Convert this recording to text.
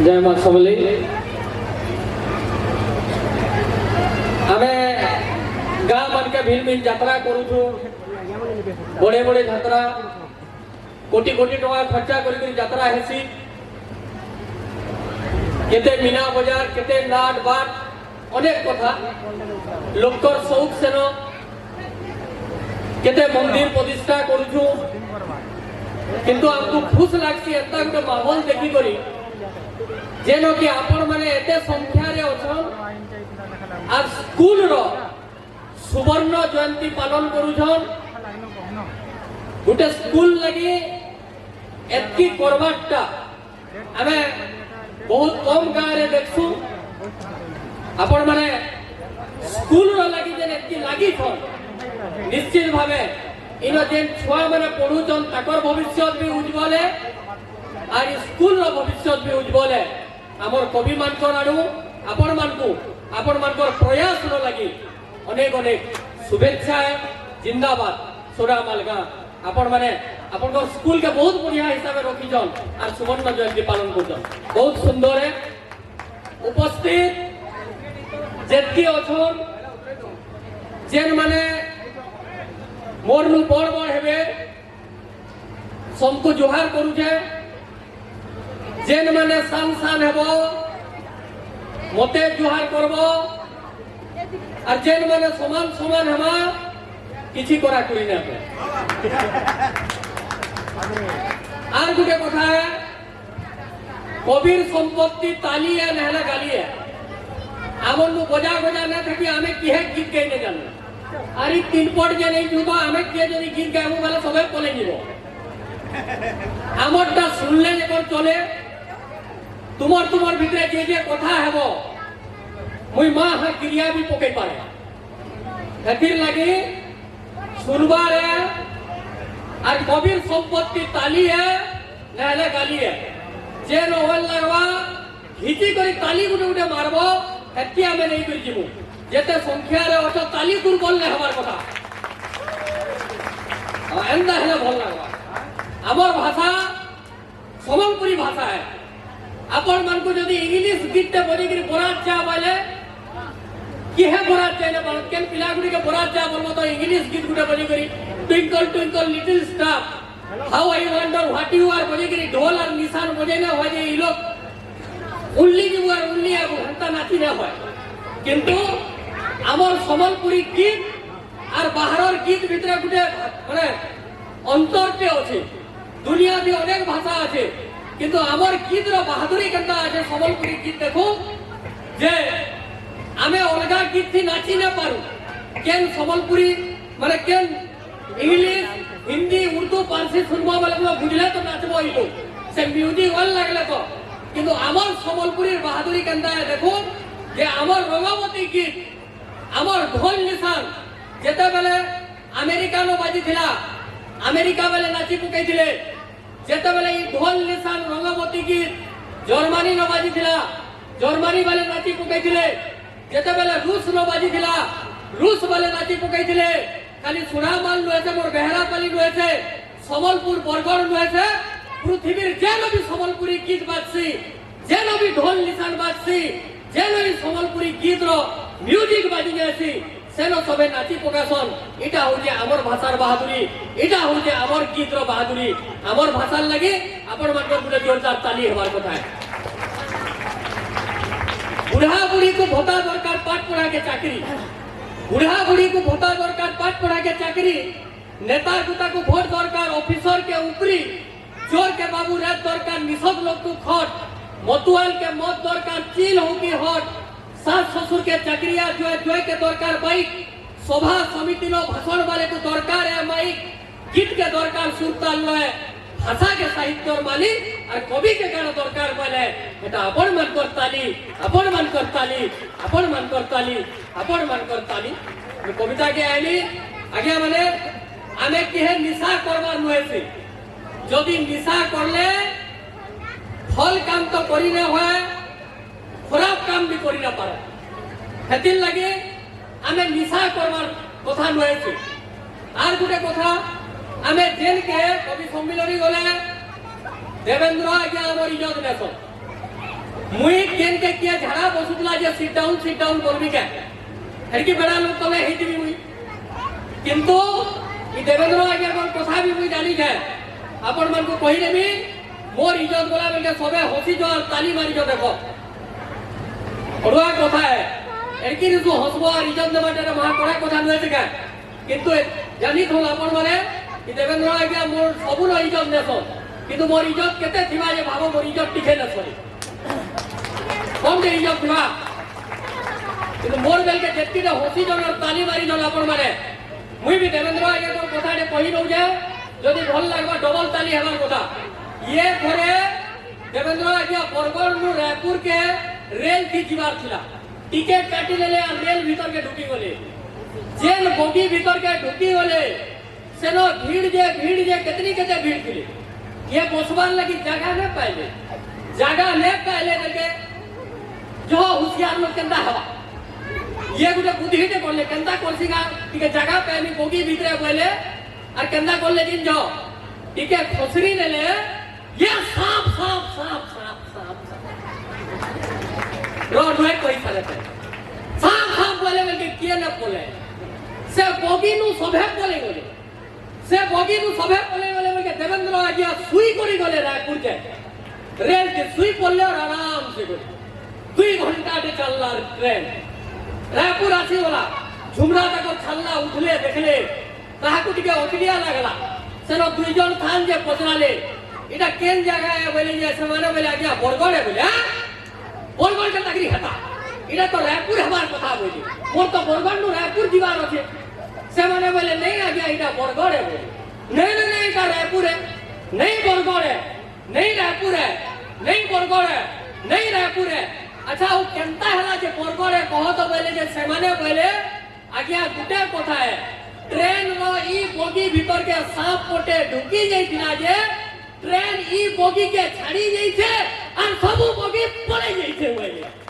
जय मां सबली आमे गाँ मन के भिन्न भिन्न यात्रा करूँ बड़े बड़े यात्रा कोटी कोटी टका खर्चा करी यात्रा हेसी केते मीना बाजार केते नाट बाट अनेक कथा लोकर शौक सेन केते मंदिर प्रतिष्ठा करूँ किंतु हमको खुश लगसी एता गोटे माहौल देखी करी जेनो कि आपण माने एते संख्या रे अछन आ स्कूल रो सुवर्ण जयंती पालन करूछन गोटे स्कूल लगी एतकी करबाटा आमे बहुत कम गाँव रे देखसु आपण माने स्कूल रो लगी जे एतकी लागी छन निश्चित भावे इनो जेन छुआ माने पढुछन ताकर भविष्य भी उज्जवल है और स्कूल रो भविष्य भी उज्जवल है हमर कवि मानकर आडू आपण मानकर प्रयास रो लगी अनेक अनेक शुभेच्छा है जिंदाबाद सोडा मालगा आपण माने आपण को स्कूल के बहुत बढ़िया हिसाब से रखी जन और सुवर्ण जयंती पालन कर बहुत सुंदर है उपस्थित जेतकी अछन जेन माने मोर नु बड़ बड़ हेबे सबको जोहार करू छे जेन माने सान सान हेबो मते जोहार करबो और जेन माने समान समान हेबा किछि करा करी ना आर गुटे कथा है कबीर संपत्ति ताली है नहला गाली है आमन नु बजा बजा ना थकी आमे किहे गीत गाइने जानो आरी तीन पट जे नहीं जुबा आमे के जदी गीत गाइबो वाला सबे पले जिवो आमरटा सुनले जेकर चले तुमर भितरे जे कथा हेबो मुई मां हा क्रिया भी पके पारे हेतिर लागि सुनबा रे और कबीर संपत्ति ताली है नहले गाली है जे नहल लगवा हिची करी ताली गुटे गुटे मारबो हेती आमे नहीं करी जिमु जेते संख्या रे अथ ताली कुर बोलले हमार कथा एंदा हेले भल लगवा हमर भाषा सम्बलपुरी भाषा है आपण मन को जदी इंग्लिश गीत बनी करी बरात जा बोले कि है बरात जाने बाल केन पिला गुडी के बरात जा बोलबो तो इंग्लिश गीत गुटे बनी करी twinkle twinkle little star how I wonder what you are बनी करी ढोल और निशान बजाइना हो जे ई लोग उल्ली की बुआर उल्ली आ घंटा नाची ना होय किंतु हमर सम्बलपुरी गीत और बाहरर गीत भितरे गुटे माने अंतरटे अछि दुनिया भी अनेक भाषा আছে किंतु हमर गीत रो बहादुरी केनता আছে सम्बलपुरी गीत देखो जे आमे अलगा गीत थी नाची ना पारू केन सम्बलपुरी माने केन इंग्लिश हिंदी उर्दू पारसी सुनबा वाला बुझले तो नाचबो इलो से म्यूजिक वाल लागले तो किंतु हमर सम्बलपुरी बहादुरी केनता है देखो जे हमर रंगवती गीत हमर ढोल निशान जेते बेले अमेरिका नो बाजी थिला अमेरिका वाले नाची पकई थिले जेते बेले ई ढोल निशान रंगवती गीत जर्मनी नो बाजी थिला जर्मनी वाले नाची पकई थिले जेते बेले रूस नो बाजी थिला रूस वाले नाची पकई थिले खाली सुरामाल नुएसे मोर बेहरापाली नुएसे सम्बलपुर बरगढ़ नुएसे पृथ्वीर जेनो भी सम्बलपुरी गीत बाजसी जेनो भी ढोल निशान बाजसी जेनो भी सम्बलपुरी गीत रो म्यूजिक बाजी जासी सेनो सबे नाची पकासन इटा होजे हमर भाषार बहादुरी इटा होजे हमर गीत रो बहादुरी हमर भाषार लागि आपण मानकर गुटे जोरदार ताली हेबार कथा है बुढ़ा बुढ़ी को भोता दरकार पाठ पढ़ा के चाकरी बुढ़ा बुढ़ी को भोता दरकार पाठ पढ़ा के चाकरी नेता गुता को भोट दरकार ऑफिसर के ऊपरी चोर के बाबू रात दरकार निषद लोग को खट मतुआल के मत दरकार चील हो की हट सास ससुर के चक्रिया जो के दरकार बाइक सभा समिति नो भाषण वाले को दरकार है माइक गीत के दरकार सुरताल लय भाषा के साहित्य मालिक और कवि के गाना दरकार वाले एटा अपन मन कर ताली अपन मन कर ताली अपन मन कर ताली अपन मन कर ताली कविता के आइली आगे माने आमे केहे निशा करबार नुएसी जदि निशा करले फल काम तो करी न होय खराब काम भी करी ना पारे हेतिल लगे आमे निशा करबार कथा नुएसी आर गुटे कथा आमे जेल के कवि सम्मेलनी गले देवेंद्र आज्ञा आमर इज्जत नेस मुई केन के किया झाड़ा बसुतला जे सिट डाउन करबी के हेडकी बड़ा लोग तले हेतिबी मुई किंतु ई देवेंद्र आज्ञा कोन कथा भी मुई जानी जाय आपण मन को कहि देबी मोर इज्जत गला बेके सबे हसी जो ताली मारी जो देखो अड़ुआ कथा है एकी ऋतु हसबो और इज्जत देबाटे महा कड़ा कथा नय थिका किंतु जानी थो आपण माने ई देवेंद्र आज्ञा मोर सबुर इज्जत नेसो किंतु मोर इज्जत केते थिबा जे भाबो मोर इज्जत टिके न सरी कम जे इज्जत थिबा किंतु मोर बेल के जेतकी रे हसी जो ताली मारी जो आपण माने मुई भी देवेंद्र आज्ञा को कथा ने कहि दउ जे जदि भल लागबा डबल ताली हेबार कथा ये घरे देवेंद्र आज्ञा बरगढ़ नु रायपुर के रेल की जीवार थिला टिकट काटी लेले और रेल भीतर के ढुकी गले जेल बोगी भीतर के ढुकी गले सेनो भीड़ जे कितनी केते भीड़ थिले ये बसबार लगी जगह ने पाइले देके जो होशियार लोग केंदा हवा ये गुटे बुद्धि ते करले केंदा करसिगा टिके जगह पे मी बोगी भीतर बोले और केंदा करले दिन जो टिके खसरी नेले ये सांप रोड में कोई फलत है सांप बोले के किए न बोले से बोगी नु सभे बोले के देवेंद्र आज्ञा सुई करी गले रायपुर के रेल के सुई पड़ले और आराम से गले 2 घंटा दे चलला ट्रेन रायपुर आसी वाला झुमरा तक छल्ला उठले देखले कहा को टिके ओटिया लागला सेनो 2 जन थान जे पचराले इटा केन जगह है बोले जे समाने बोले आज्ञा बरगढ़ है बोले बरगढ़ के तकरी हता इटा तो रायपुर हमार कथा बोली मोर तो बरगढ़ नु रायपुर दीवार আছে समाने बोले नहीं आज्ञा इटा बरगढ़ है बोले नहीं इटा रायपुर है नहीं बरगढ़ है नहीं रायपुर है नहीं बरगढ़ है नहीं रायपुर है अच्छा वो केनता हला जे बरगढ़ है कहो तो बोले जे समाने बोले आज्ञा गुटे कथा है ट्रेन रो ई बोगी भीतर के सांप पोटे ढुकी जाइतिना जे ट्रेन ई बोगी के छाड़ी जाइछे और सबु बोगी पड़े जाइछे बोले